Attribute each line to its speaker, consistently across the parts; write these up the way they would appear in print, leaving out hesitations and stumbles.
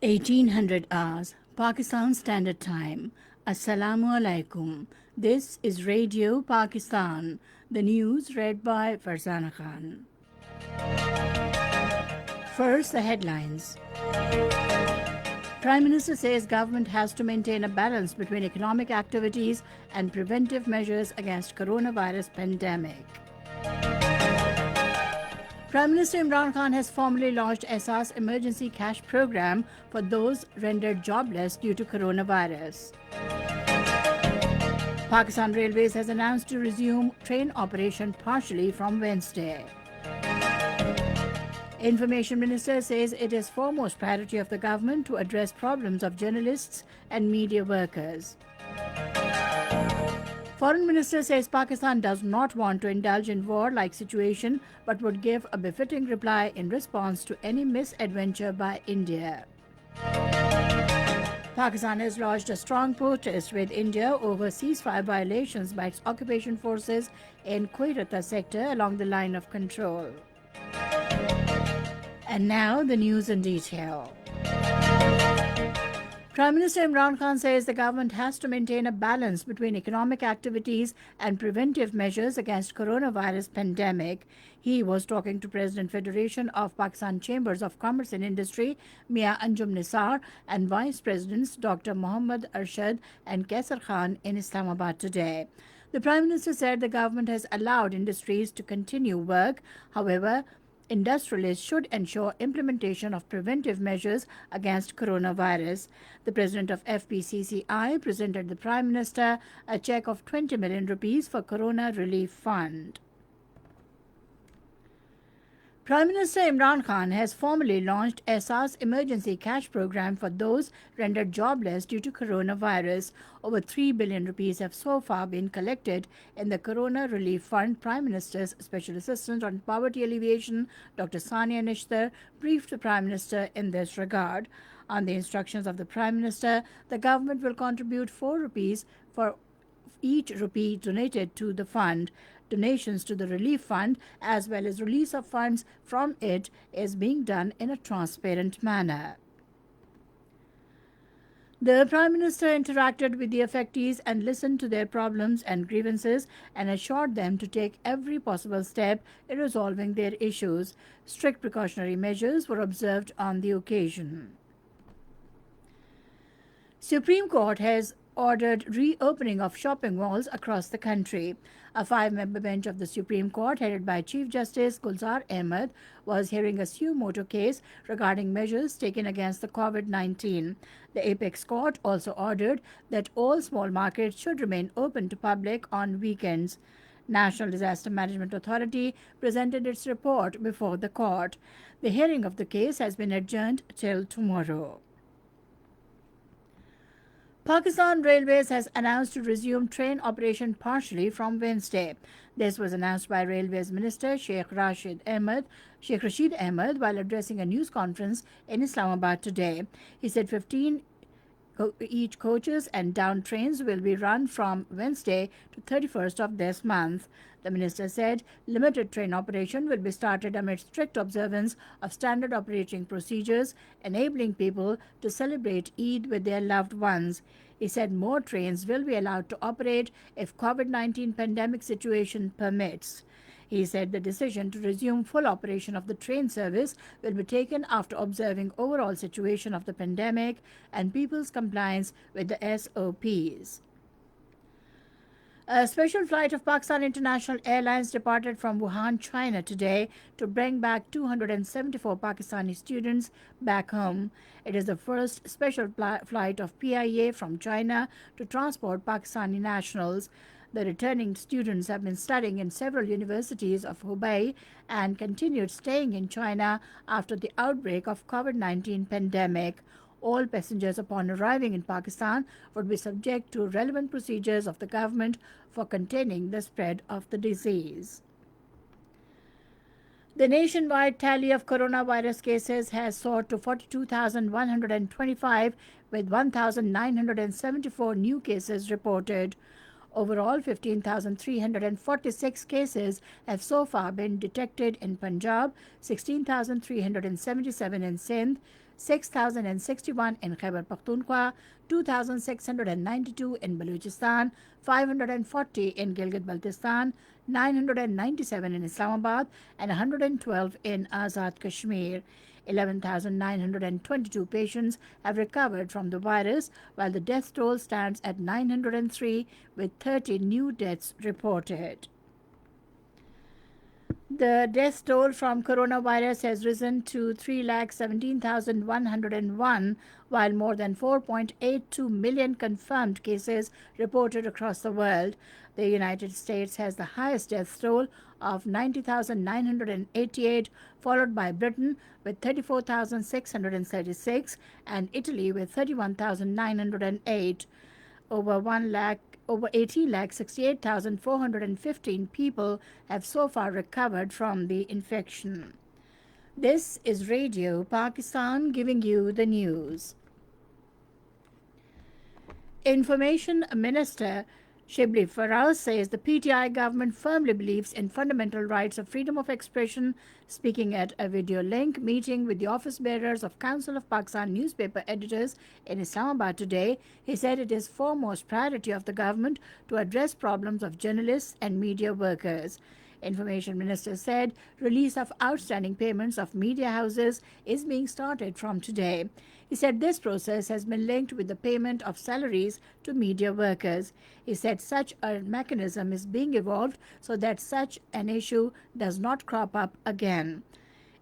Speaker 1: 1800 hours, Pakistan Standard Time. Assalamu alaikum. This is Radio Pakistan. The news read by Farzana Khan. First, the headlines. Prime Minister says government has to maintain a balance between economic activities and preventive measures against coronavirus pandemic. Prime Minister Imran Khan has formally launched SR's emergency cash program for those rendered jobless due to coronavirus. Pakistan Railways has announced to resume train operation partially from Wednesday. Information Minister says it is foremost priority of the government to address problems of journalists and media workers. Foreign Minister says Pakistan does not want to indulge in war-like situation but would give a befitting reply in response to any misadventure by India. Pakistan has lodged a strong protest with India over ceasefire violations by its occupation forces in Quetta sector along the line of control. And now the news in detail. Prime Minister Imran Khan says the government has to maintain a balance between economic activities and preventive measures against coronavirus pandemic. He was talking to President Federation of Pakistan Chambers of Commerce and Industry, Mia Anjum Nisar, and Vice Presidents Dr. Mohammad Arshad and Kaisar Khan in Islamabad today. The Prime Minister said the government has allowed industries to continue work. However, industrialists should ensure implementation of preventive measures against coronavirus. The president of FPCCI presented the Prime Minister a cheque of 20 million rupees for Corona Relief Fund. Prime Minister Imran Khan has formally launched SR's emergency cash program for those rendered jobless due to coronavirus. Over 3 billion rupees have so far been collected in the Corona Relief Fund. Prime Minister's Special Assistant on Poverty Alleviation, Dr. Sania Nishtar, briefed the Prime Minister in this regard. On the instructions of the Prime Minister, the government will contribute 4 rupees for each rupee donated to the fund. Donations to the relief fund as well as release of funds from it is being done in a transparent manner. The Prime Minister interacted with the affectees and listened to their problems and grievances and assured them to take every possible step in resolving their issues. Strict precautionary measures were observed on the occasion. Supreme Court has ordered reopening of shopping malls across the country. A 5-member bench of the Supreme Court, headed by Chief Justice Gulzar Ahmed, was hearing a suo motu case regarding measures taken against the COVID-19. The Apex Court also ordered that all small markets should remain open to public on weekends. National Disaster Management Authority presented its report before the court. The hearing of the case has been adjourned till tomorrow. Pakistan Railways has announced to resume train operation partially from Wednesday. This was announced by Railways Minister Sheikh Rashid Ahmed while addressing a news conference in Islamabad today. He said 15 each coaches and down trains will be run from Wednesday to 31st of this month. The minister said limited train operation will be started amid strict observance of standard operating procedures, enabling people to celebrate Eid with their loved ones. He said more trains will be allowed to operate if COVID-19 pandemic situation permits. He said the decision to resume full operation of the train service will be taken after observing overall situation of the pandemic and people's compliance with the SOPs. A special flight of Pakistan International Airlines departed from Wuhan, China today to bring back 274 Pakistani students back home. It is the first special flight of PIA from China to transport Pakistani nationals. The returning students have been studying in several universities of Hubei and continued staying in China after the outbreak of COVID-19 pandemic. All passengers upon arriving in Pakistan would be subject to relevant procedures of the government for containing the spread of the disease. The nationwide tally of coronavirus cases has soared to 42,125 with 1,974 new cases reported. Overall, 15,346 cases have so far been detected in Punjab, 16,377 in Sindh, 6,061 in Khyber Pakhtunkhwa, 2,692 in Balochistan, 540 in Gilgit-Baltistan, 997 in Islamabad, and 112 in Azad Kashmir. 11,922 patients have recovered from the virus, while the death toll stands at 903, with 30 new deaths reported. The death toll from coronavirus has risen to 3,17,101, while more than 4.82 million confirmed cases reported across the world. The United States has the highest death toll of 90,988, followed by Britain with 34,636 and Italy with 31,908. Over 18,68,415 people have so far recovered from the infection. This is Radio Pakistan giving you the news. Information Minister Shibli Faraz says the PTI government firmly believes in fundamental rights of freedom of expression. Speaking at a video link meeting with the office bearers of Council of Pakistan newspaper editors in Islamabad today, he said it is foremost priority of the government to address problems of journalists and media workers. Information Minister said release of outstanding payments of media houses is being started from today. He said this process has been linked with the payment of salaries to media workers. He said such a mechanism is being evolved so that such an issue does not crop up again.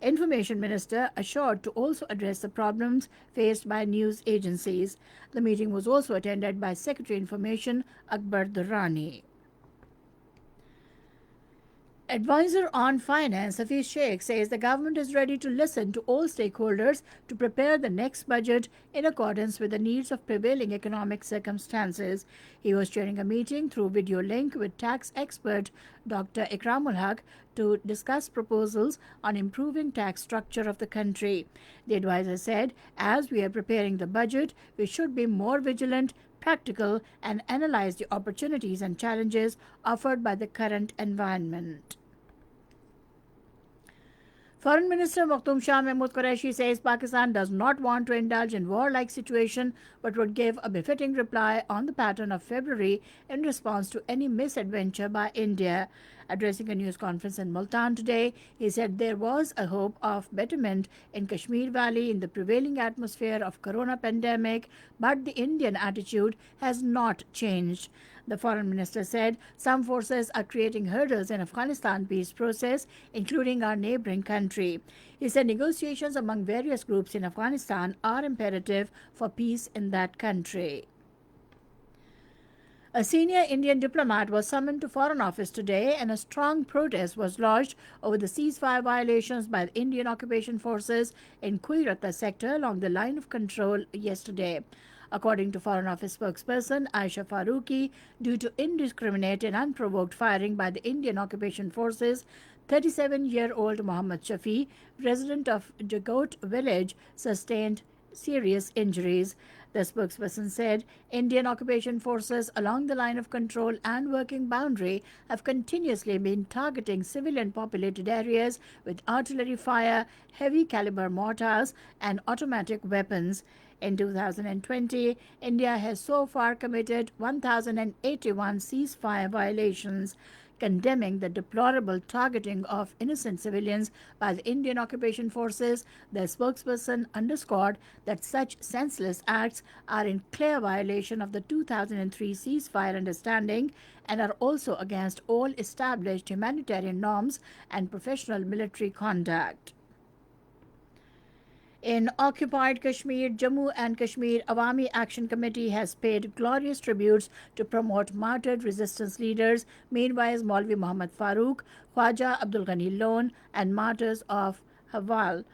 Speaker 1: Information Minister assured to also address the problems faced by news agencies. The meeting was also attended by Secretary Information Akbar Durrani. Advisor on Finance Hafiz Sheikh says the government is ready to listen to all stakeholders to prepare the next budget in accordance with the needs of prevailing economic circumstances. He was chairing a meeting through video link with tax expert Dr. Ikramul Haq to discuss proposals on improving tax structure of the country. The advisor said, as we are preparing the budget, we should be more vigilant, practical, and analyze the opportunities and challenges offered by the current environment. Foreign Minister Makhdoom Shah Mahmood Qureshi says Pakistan does not want to indulge in war-like situation but would give a befitting reply on the pattern of February in response to any misadventure by India. Addressing a news conference in Multan today, he said there was a hope of betterment in Kashmir Valley in the prevailing atmosphere of corona pandemic, but the Indian attitude has not changed. The foreign minister said some forces are creating hurdles in Afghanistan peace process, including our neighboring country. He said negotiations among various groups in Afghanistan are imperative for peace in that country. A senior Indian diplomat was summoned to Foreign Office today and a strong protest was lodged over the ceasefire violations by the Indian occupation forces in Kuirata sector along the line of control yesterday. According to Foreign Office spokesperson Aisha Faruqi, due to indiscriminate and unprovoked firing by the Indian occupation forces, 37-year-old Muhammad Shafi, resident of Jagot village, sustained serious injuries. The spokesperson said Indian occupation forces along the line of control and working boundary have continuously been targeting civilian populated areas with artillery fire, heavy caliber mortars, and automatic weapons. In 2020, India has so far committed 1,081 ceasefire violations. Condemning the deplorable targeting of innocent civilians by the Indian occupation forces, the spokesperson underscored that such senseless acts are in clear violation of the 2003 ceasefire understanding and are also against all established humanitarian norms and professional military conduct. In occupied Kashmir, Jammu and Kashmir Awami Action Committee has paid glorious tributes to promote martyred resistance leaders, Mirwais Maulvi Muhammad Farooq, Khwaja Abdul Ghani Lone, and martyrs of Hawal.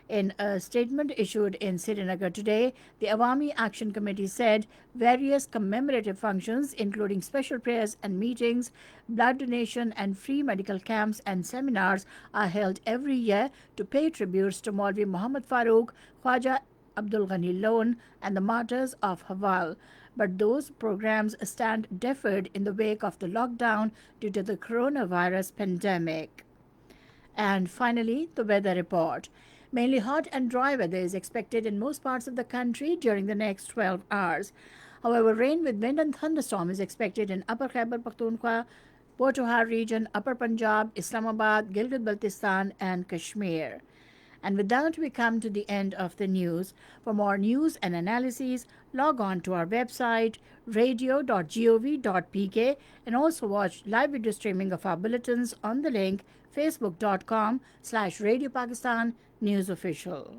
Speaker 1: In a statement issued in Srinagar today, the Awami Action Committee said various commemorative functions, including special prayers and meetings, blood donation, and free medical camps and seminars, are held every year to pay tributes to Maulvi Muhammad Farooq, Khwaja Abdul Ghani Lone, and the martyrs of Hawal. But those programs stand deferred in the wake of the lockdown due to the coronavirus pandemic. And finally, the weather report. Mainly hot and dry weather is expected in most parts of the country during the next 12 hours. However, rain with wind and thunderstorm is expected in Upper Khyber Pakhtunkhwa, Potohar region, Upper Punjab, Islamabad, Gilgit-Baltistan, and Kashmir. And with that, we come to the end of the news. For more news and analyses, log on to our website radio.gov.pk and also watch live video streaming of our bulletins on the link facebook.com/Radio Pakistan News Official.